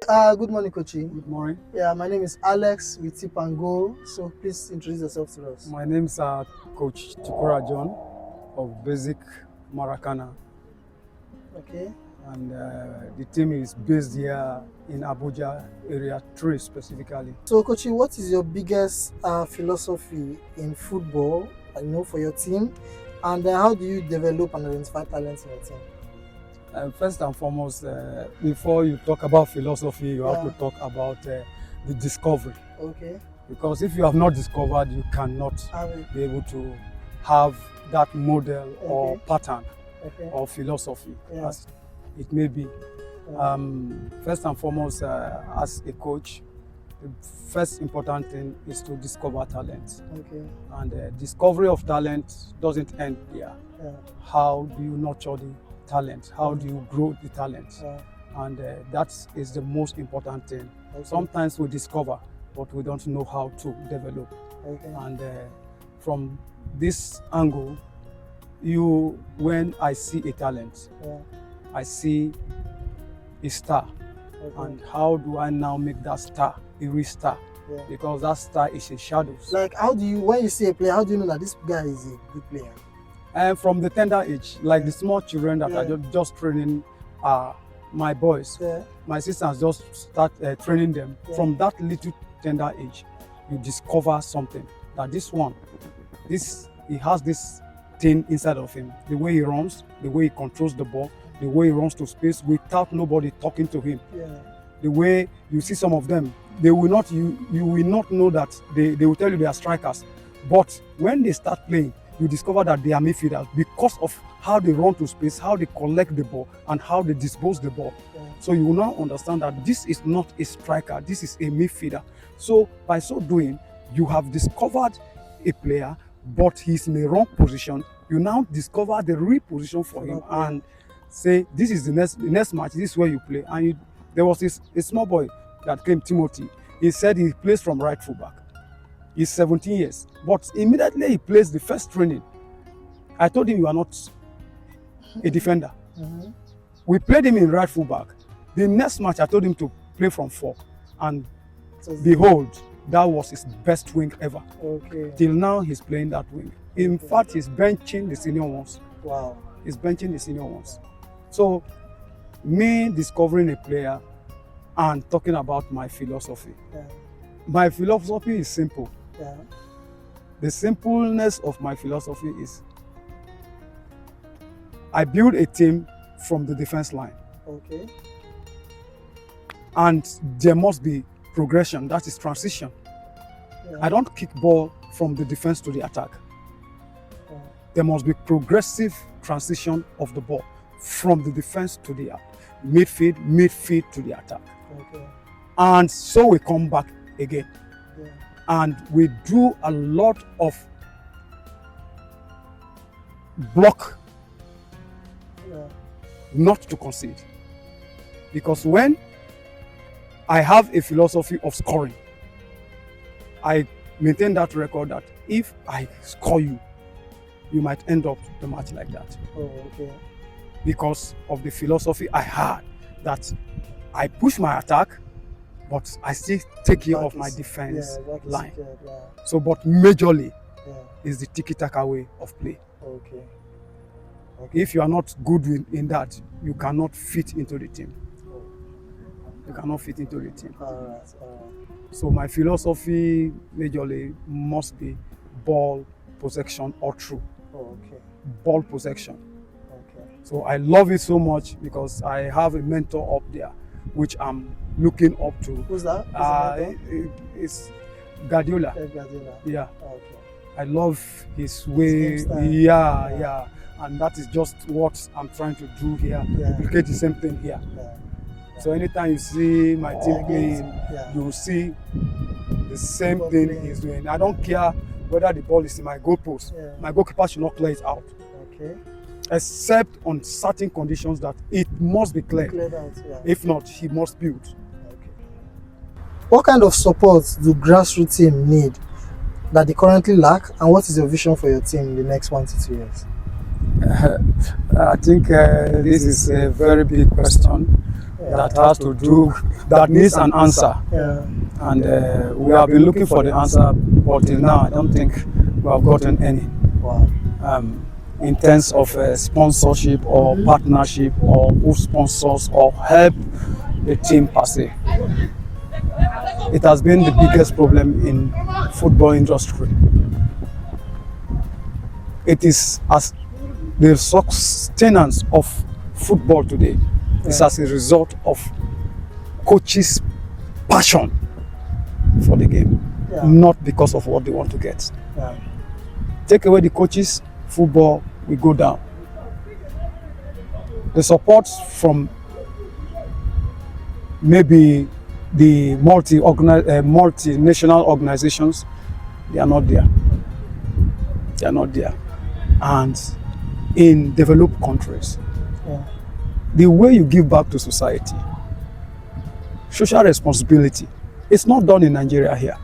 Good morning, Kochi. Good morning. Yeah, my name is Alex with Tipngoal. So please introduce yourself to us. My name is Coach Chikora John of Basic Maracana, Okay. and the team is based here in Abuja, Area 3 specifically. So, Kochi, what is your biggest philosophy in football, for your team? And how do you develop and identify talents in your team? First and foremost, before you talk about philosophy, you have to talk about the discovery. Okay. Because if you have not discovered, you cannot be able to have that model or pattern or philosophy, as it may be. First and foremost, as a coach, the first important thing is to discover talent. Okay. And discovery of talent doesn't end there. How do you nurture the talent? How do you grow the talent? And that is the most important thing. Sometimes we discover, but we don't know how to develop. And from this angle, when I see a talent, I see a star. And how do I now make that star a real star? Because that star is a shadow. Like, when you see a player, how do you know that this guy is a good player? And from the tender age, like the small children that are just training my boys, my sisters just start training them. From that little tender age, you discover something, that he has this thing inside of him. The way he runs, the way he controls the ball, the way he runs to space without nobody talking to him. The way you see some of them, you will not know that they will tell you they are strikers. But when they start playing, you discover that they are midfielders because of how they run to space, how they collect the ball, and how they dispose the ball. So you will now understand that this is not a striker, this is a midfielder. So by so doing, you have discovered a player, but he's in the wrong position. You now discover the real position for him and say, this is the next match, this is where you play. And there was a small boy that came, Timothy. He said he plays from right fullback. He's 17 years, but immediately he plays the first training. I told him, you are not a defender. We played him in right fullback. The next match, I told him to play from 4. And behold, that was his best wing ever. Till now, he's playing that wing. In fact, he's benching the senior ones. Wow. He's benching the senior ones. So, me discovering a player and talking about my philosophy. My philosophy is simple. The simpleness of my philosophy is I build a team from the defense line. And there must be progression, that is transition. I don't kick ball from the defense to the attack. There must be progressive transition of the ball from the defense to the midfield to the attack. And so we come back again. And we do a lot of block, not to concede. Because when I have a philosophy of scoring, I maintain that record that if I score you, you might end up the match like that. Because of the philosophy I had, that I push my attack, but I still take care of my defense line. So, but majorly is the tiki-taka way of play. If you are not good in that, you cannot fit into the team. You cannot fit into the team. So my philosophy majorly must be ball possession or through. Ball possession. So I love it so much because I have a mentor up there, which I'm looking up to. Who's that? It's Guardiola. Yeah. I love his way. And that is just what I'm trying to do here. Replicate the same thing here. So anytime you see my team playing, you will see the same thing he's doing. I don't care whether the ball is in my goalpost. My goalkeeper should not clear it out. Except on certain conditions that it must be cleared. If not, he must build. What kind of support do grassroots team need that they currently lack, and what is your vision for your team in the next 1 to 2 years? I think this is a very big question. that needs an answer. Yeah. And we have been looking for the answer, but till now I don't think we have gotten any. Wow. In terms of sponsorship or partnership or who sponsors or help the team per se. It has been the biggest problem in football industry. It is as the sustenance of football today is as a result of coaches' passion for the game, not because of what they want to get. Take away the coaches, football will go down. The support from maybe the multinational organizations, they are not there. They are not there. And in developed countries, the way you give back to society, social responsibility, it's not done in Nigeria here.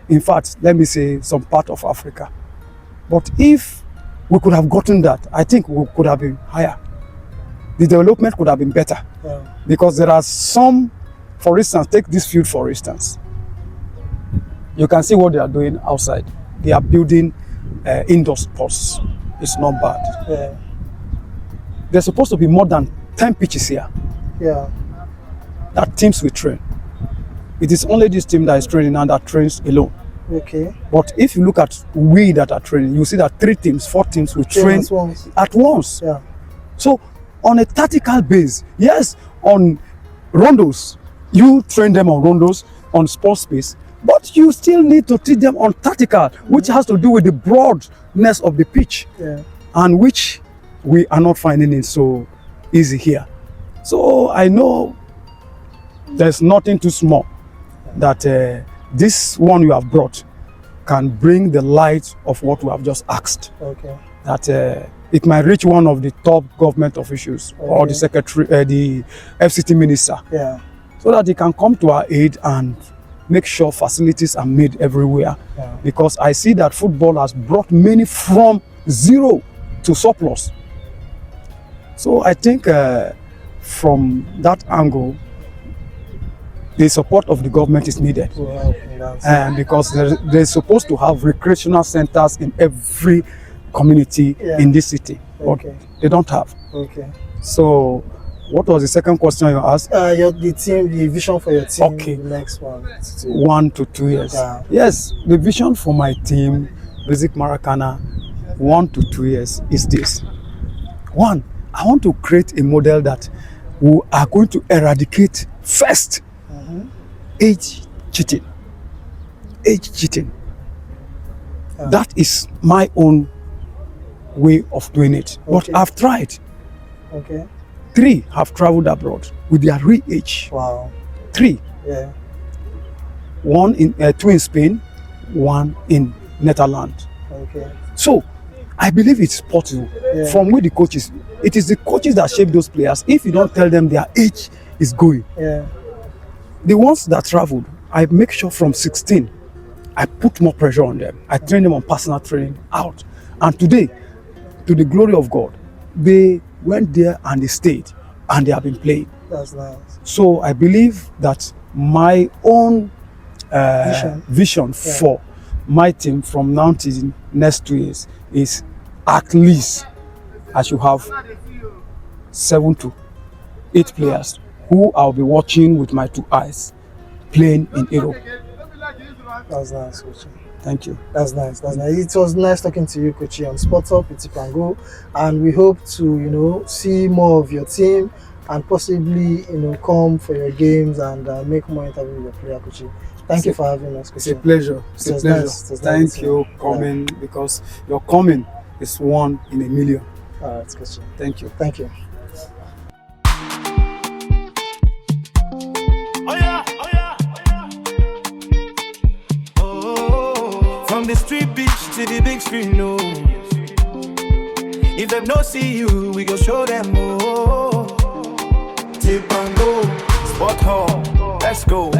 In fact, let me say some part of Africa. But if we could have gotten that, I think we could have been higher. The development could have been better. Because there are some, for instance, take this field for instance. You can see what they are doing outside. They are building indoor sports. It's not bad. There's supposed to be more than 10 pitches here. That teams will train. It is only this team that is training and that trains alone. But if you look at we that are training, you see that 3 teams, 4 teams will train at once. So on a tactical base, yes, on rondos, you train them on rondos, on sports space, but you still need to teach them on tactical, which has to do with the broadness of the pitch, and which we are not finding it so easy here. So I know there's nothing too small that this one you have brought can bring the light of what we have just asked. That it might reach one of the top government officials or the secretary, the FCT minister, so that he can come to our aid and make sure facilities are made everywhere. Because I see that football has brought many from zero to surplus. So I think from that angle, the support of the government is needed. Because they're supposed to have recreational centers in every community in this city, but they don't have. So what was the second question you asked? The vision for your team, the next 1 to 2 years. Yes, the vision for my team, Basic Maracana, 1 to 2 years is this. 1, I want to create a model that we are going to eradicate first age cheating. That is my own way of doing it. But I've tried. 3 have traveled abroad with their real age. 3. 1 in 2 in Spain, 1 in Netherlands. So I believe it's possible. From where the coaches, it is the coaches that shape those players. If you don't tell them their age is going, the ones that traveled, I make sure from 16, I put more pressure on them. I train them on personal training out. And today, to the glory of God, they went there and they stayed and they have been playing. That's nice. So I believe that my own vision for my team from now to the next 2 years is at least I should have 7 to 8 players who I'll be watching with my 2 eyes playing in Europe. That's nice, Coach. Thank you. That's nice. It was nice talking to you, Coach, on Spot Up with Tipngoal, and we hope to, see more of your team and possibly, come for your games and make more interviews with your player, Coach. Thank you for having us, Coach. It's a pleasure. It's a pleasure. Thank you coming because your coming is 1 in a million. All right, Coach. Thank you. Thank you. From the street beach to the big screen, no. If them no see you, we go show them more. Tipngoal, Sport Hall, let's go.